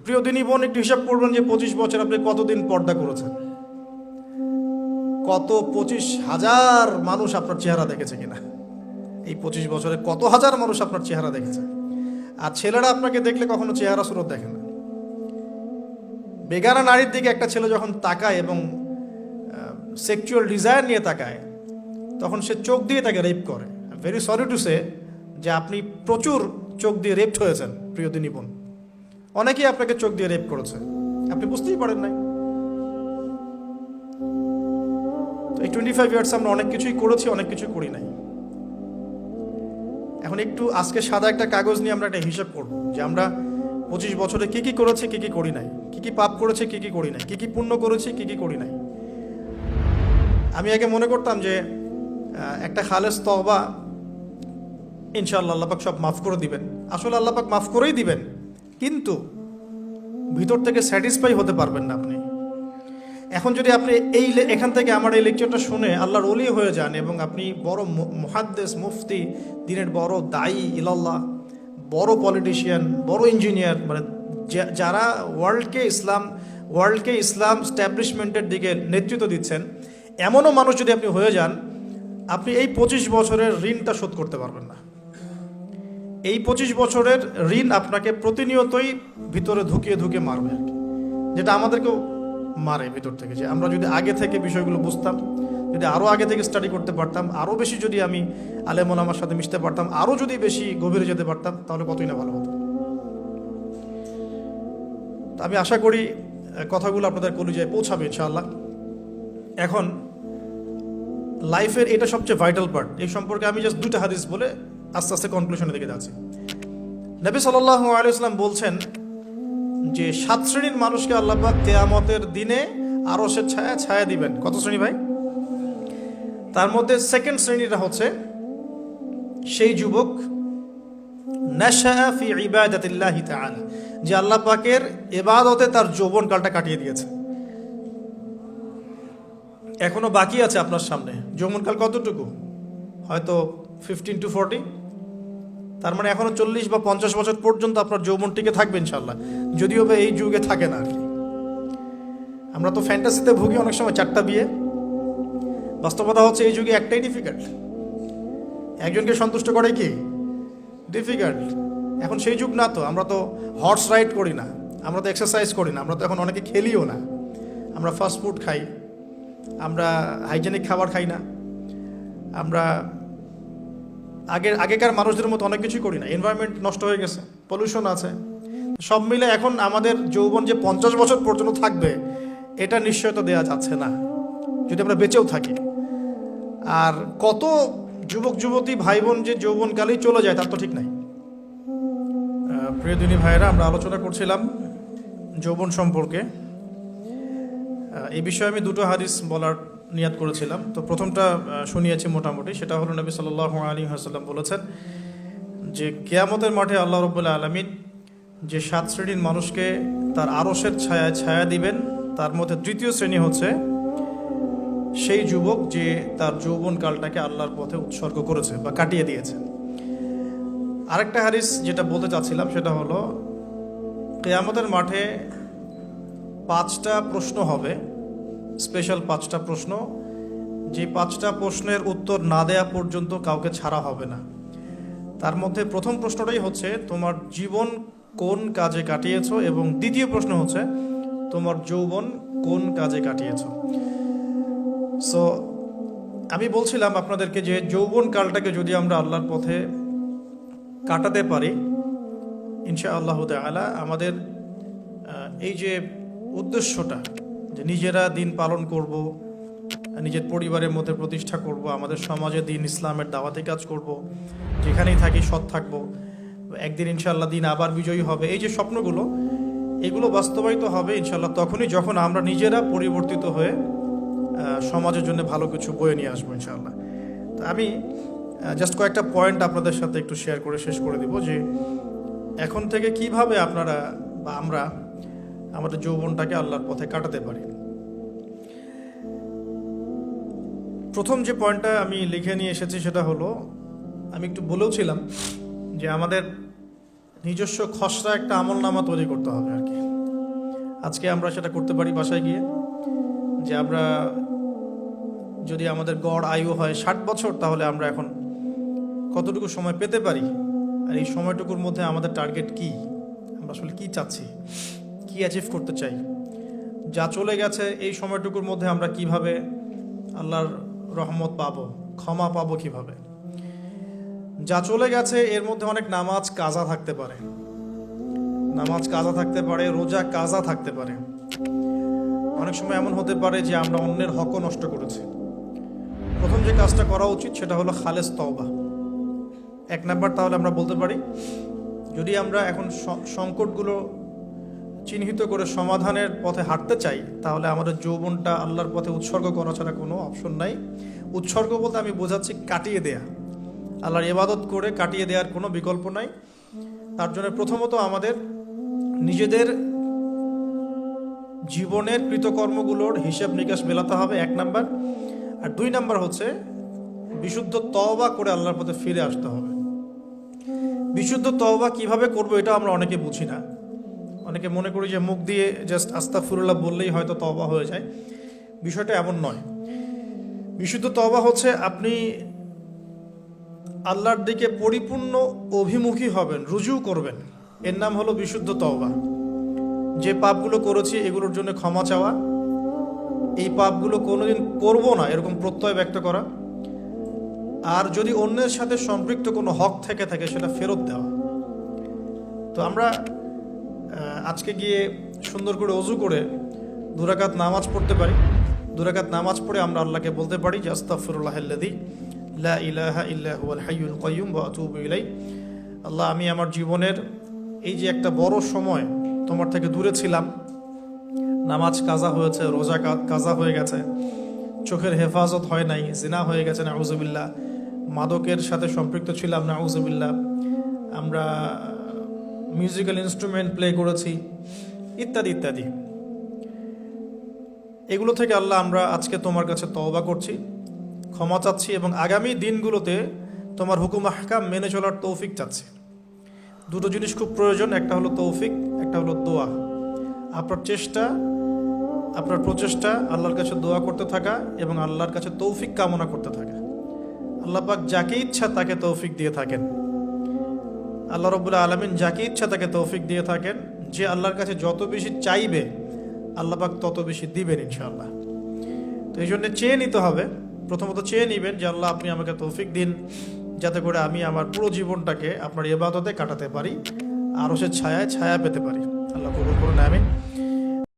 প্রিয় দিনী বোন, একটু হিসাব করবেন যে 25 বছর আপনি কতদিন পর্দা করেছেন, কত 25,000 মানুষ আপনার চেহারা দেখেছে কিনা, এই 25 বছরে কত হাজার মানুষ আপনার চেহারা দেখেছে। আর ছেলেরা আপনাকে দেখলে কখনো চেহারা সুরত দেখে না। বেগানা নারীর দিকে একটা ছেলে যখন তাকায় এবং সেক্সুয়াল ডিজায়ার নিয়ে তাকায়, তখন সে চোখ দিয়ে তাকে রেপ করে। ভেরি সরি টু সে যে আপনি প্রচুর চোখ দিয়ে রেপড হয়েছেন প্রিয় দিনী বোন। অনেকেই আপনাকে চোখ দিয়ে রেপ করেছে, আপনি বুঝতেই পারেন নাই। এই 25 ইয়ার্স আমরা অনেক কিছুই করেছি, অনেক কিছু করি নাই। এখন একটু আজকে সাদা একটা কাগজ নিয়ে আমরা একটা হিসাব করব যে আমরা 25 বছরে কি কি করেছি, কি কি করি নাই, কি কি পাপ করেছি, কি কি করি নাই, কি কি পুণ্য করেছি, কি কি করি নাই। আমি আগে মনে করতাম যে একটা খালেস তওবা ইনশাআল্লাহ আল্লাহ পাক সব মাফ করে দিবেন। আসলে আল্লাহ পাক মাফ করেই দিবেন, কিন্তু ভিতর থেকে স্যাটিসফাই হতে পারবেন না আপনি। এখন যদি আপনি এখান থেকে আমার এই লেকচারটা শুনে আল্লাহর ওলি হয়ে যান এবং আপনি বড় মুহাদ্দিস, মুফতি, দিনের বড় দায়ী ইলাল্লাহ, বড় পলিটিশিয়ান, বড় ইঞ্জিনিয়ার, মানে যারা ওয়ার্ল্ডকে ইসলাম স্ট্যাবলিশমেন্টের দিকে নেতৃত্ব দিচ্ছেন, এমনও মানুষ যদি আপনি হয়ে যান, আপনি এই 25 বছরের ঋণটা শোধ করতে পারবেন না। এই 25 বছরের ঋণ আপনাকে প্রতিনিয়তই ভিতরে ধুকিয়ে মারবে আর কি, যেটা আমাদেরকেও মারে ভিতর থেকে। যে আমরা যদি আগে থেকে বিষয়গুলো বুঝতাম, যদি আরও আগে থেকে স্টাডি করতে পারতাম, আরও বেশি যদি আমি আলেম ওলামার সাথে মিশতে পারতাম, আরও যদি বেশি গভীরে যেতে পারতাম, তাহলে কতই না ভালো হতো। আমি আশা করি কথাগুলো আপনাদের কলিজায় পৌঁছাবে ইনশাআল্লাহ। এখন লাইফের এটা সবচেয়ে ভাইটাল পার্ট। এই সম্পর্কে আমি জাস্ট 2টা হাদিস বলে আস্তে আস্তে কনক্লুশনের দিকে যাচ্ছি। নবী সাল্লাল্লাহু আলাইহি ওয়াসাল্লাম বলছেন যে 7 শ্রেণীর মানুষকে আল্লাহ পাক কিয়ামতের দিনে আরশের ছায়া দিবেন। কত শ্রেণী ভাই? তার মধ্যে সেকেন্ড শ্রেণীটা হচ্ছে সেই যুবক নাশাআ ফি ইবাদাতিল্লাহি তাআলা, যে আল্লাহ পাকের ইবাদতে তার যৌবনকালটা কাটিয়ে দিয়েছে। এখনো বাকি আছে আপনার সামনে। যৌবনকাল কতটুকু? হয়তো 15 to 40। তার মানে এখনো 40 বা 50 বছর পর্যন্ত আপনার যৌবন টিকে থাকবে ইনশাল্লাহ, যদিও বা এই যুগে থাকে না আর কি। আমরা তো ফ্যান্টাসিতে ভুগি অনেক সময় 4টা বিয়ে। বাস্তবতা হচ্ছে এই যুগে একটাই ডিফিকাল্ট। একজনকে সন্তুষ্ট করে কি ডিফিকাল্ট। এখন সেই যুগ না তো। আমরা তো হর্স রাইড করি না, আমরা তো এক্সারসাইজ করি না, আমরা তো এখন অনেকে খেলিও না। আমরা ফাস্ট ফুড খাই, আমরা হাইজেনিক খাবার খাই না, আমরা আগেকার মানুষদের মতো অনেক কিছুই করি না। এনভায়রনমেন্ট নষ্ট হয়ে গেছে, পলিউশন আছে। সব মিলে এখন আমাদের যৌবন যে 50 বছর পর্যন্ত থাকবে, এটা নিশ্চয়তা দেওয়া যাচ্ছে না যদি আমরা বেঁচেও থাকি। আর কত যুবক যুবতী ভাই বোন যে যৌবনকালেই চলে যায় তার তো ঠিক নাই। প্রিয় দিনী ভাইয়েরা, আমরা আলোচনা করছিলাম যৌবন সম্পর্কে। এই বিষয়ে আমি 2টো হাদিস বলার নিয়াত করেছিলাম। তো প্রথমটা শুনিয়েছি মোটামুটি, সেটা হলো নবী সাল্লাল্লাহু আলাইহি ওয়াসাল্লাম বলেছেন যে কিয়ামতের মাঠে আল্লাহ রাব্বুল আলামিন যে 7 শ্রেণীর মানুষকে তার আরশের ছায়া দিবেন, তার মধ্যে 3য় শ্রেণী হচ্ছে সেই যুবক যে তার যৌবনকালটাকে আল্লাহর পথে উৎসর্গ করেছে বা কাটিয়ে দিয়েছে। আরেকটা হাদিস যেটা বলতে চাচ্ছিলাম সেটা হলো কিয়ামতের মাঠে 5টা প্রশ্ন হবে, স্পেশাল 5টা প্রশ্ন, যে 5টা প্রশ্নের উত্তর না দেয়া পর্যন্ত কাউকে ছাড়া হবে না। তার মধ্যে প্রথম প্রশ্নটাই হচ্ছে তোমার জীবন কোন কাজে কাটিয়েছো, এবং দ্বিতীয় প্রশ্ন হচ্ছে তোমার যৌবন কোন কাজে কাটিয়েছো। সো আমি বলছিলাম আপনাদেরকে যে যৌবন কালটাকে যদি আমরা আল্লাহর পথে কাটাতে পারি, ইনশাআল্লাহু তাআলা আমাদের এই যে উদ্দেশ্যটা, যে নিজেরা দিন পালন করব, নিজের পরিবারের মধ্যে প্রতিষ্ঠা করব, আমাদের সমাজে দিন ইসলামের দাওয়াতি কাজ করব, যেখানেই থাকি সৎ থাকব, একদিন ইনশাআল্লাহ দিন আবার বিজয়ী হবে, এই যে স্বপ্নগুলো, এগুলো বাস্তবায়িত হবে ইনশাআল্লাহ তখনই যখন আমরা নিজেরা পরিবর্তিত হয়ে সমাজের জন্য ভালো কিছু বয়ে নিয়ে আসবো ইনশাআল্লাহ। তো আমি জাস্ট কয়েকটা পয়েন্ট আপনাদের সাথে একটু শেয়ার করে শেষ করে দিব যে এখন থেকে কিভাবে আপনারা বা আমরা আমাদের যৌবনটাকে আল্লাহর পথে কাটাতে পারি। প্রথম যে পয়েন্টটা আমি লিখে নিয়ে এসেছি সেটা হলো, আমি একটু বলেওছিলাম যে আমাদের নিজস্ব খসড়া একটা আমলনামা তৈরি করতে হবে আর কি। আজকে আমরা সেটা করতে পারি বাসায় গিয়ে, যে আমরা যদি আমাদের গড় আয়ু হয় 60 বছর, তাহলে আমরা এখন কতটুকু সময় পেতে পারি, আর এই সময়টুকুর মধ্যে আমাদের টার্গেট কি, আমরা আসলে কি চাচ্ছি, কি অ্যাচিভ করতে চাই। যা চলে গেছে এই সময়টুকুর মধ্যে আমরা কিভাবে আল্লাহর রহমত পাবো, ক্ষমা পাবো কিভাবে। যা চলে গেছে এর মধ্যে অনেক নামাজ কাজা থাকতে পারে, নামাজ কাজা থাকতে পারে, রোজা কাজা থাকতে পারে। অনেক সময় এমন হতে পারে যে আমরা অন্যের হকও নষ্ট করেছি। প্রথম যে কাজটা করা উচিত সেটা হলো খালেস তওবা। 1 নাম্বার তাহলে আমরা বলতে পারি, যদি আমরা এখন সংকটগুলো চিহ্নিত করে সমাধানের পথে হাঁটতে চাই, তাহলে আমাদের যৌবনটা আল্লাহর পথে উৎসর্গ করা ছাড়া কোনো অপশন নাই। উৎসর্গ বলতে আমি বোঝাচ্ছি কাটিয়ে দেয়া, আল্লাহর ইবাদত করে কাটিয়ে দেওয়ার কোনো বিকল্প নাই। তার জন্য প্রথমত আমাদের নিজেদের জীবনের কৃতকর্মগুলোর হিসাব নিকাশ মেলাতে হবে, 1 নাম্বার। আর 2 নাম্বার হচ্ছে বিশুদ্ধ তওবা করে আল্লাহর পথে ফিরে আসতে হবে। বিশুদ্ধ তওবা কিভাবে করব এটা আমরা অনেকে বুঝি না। অনেকে মনে করি যে মুখ দিয়ে জাস্ট আস্তাগফিরুল্লাহ বললেই হয়তো তওবা হয়ে যায়। বিষয়টা এমন নয়। বিশুদ্ধ তওবা হচ্ছে আপনি আল্লাহর দিকে পরিপূর্ণ অভিমুখী হবেন, রুজু করবেন, এর নাম হলো বিশুদ্ধ তওবা। যে পাপগুলো করেছি এগুলোর জন্য ক্ষমা চাওয়া, এই পাপগুলো কোনোদিন করব না এরকম প্রত্যয় ব্যক্ত করা, আর যদি অন্যের সাথে সম্পৃক্ত কোনো হক থেকে থাকে সেটা ফেরত দেওয়া। তো আমরা আজকে গিয়ে সুন্দর করে ওযু করে 2 রাকাত নামাজ পড়তে পারি। 2 রাকাত নামাজ পড়ে আমরা আল্লাহকে বলতে পারি যে আস্তাগফিরুল্লাহাল্লাযী লা ইলাহা ইল্লা হুয়াল হাইয়ুল কাইয়্যুম ওয়া আতুবু ইলাইহি। আল্লাহ, আমি আমার জীবনের এই যে একটা বড় সময় তোমার থেকে দূরে ছিলাম, নামাজ কাজা হয়েছে, রোজা কাজা হয়ে গেছে, চোখের হেফাজত হয় নাই, জিনা হয়ে গেছে নাউযুবিল্লাহ, মাদকের সাথে সম্পৃক্ত ছিলাম নাউযুবিল্লাহ, আমরা মিউজিক্যাল ইনস্ট্রুমেন্ট প্লে করেছি, ইত্যাদি ইত্যাদি। এগুলো থেকে আল্লাহ আমরা আজকে তোমার কাছে তওবা করছি, ক্ষমা চাচ্ছি, এবং আগামী দিনগুলোতে তোমার হুকুম আহকাম মেনে চলার তৌফিক চাচ্ছি। 2টো জিনিস খুব প্রয়োজন, একটা হলো তৌফিক, একটা হলো দোয়া। আপনার প্রচেষ্টা আল্লাহর কাছে দোয়া করতে থাকা এবং আল্লাহর কাছে তৌফিক কামনা করতে থাকা। আল্লাহ পাক যাকে ইচ্ছা তাকে তৌফিক দিয়ে থাকেন। আল্লাহ রাব্বুল আলামিন যাকে ইচ্ছা তাকে তৌফিক দিয়ে থাকেন। যে আল্লাহর কাছে যত বেশি চাইবে আল্লাহ পাক তত বেশি দিবেন ইনশাআল্লাহ। তো এই জন্য চেয়ে নিতে হবে, প্রথমত চেয়ে নেবেন যে আল্লাহ আপনি আমাকে তৌফিক দিন, যাতে করে আমি আমার পুরো জীবনটাকে আপনার ইবাদতে কাটাতে পারি, আরশের ছায়া পেতে পারি। আল্লাহ কবুল করুন, আমিন।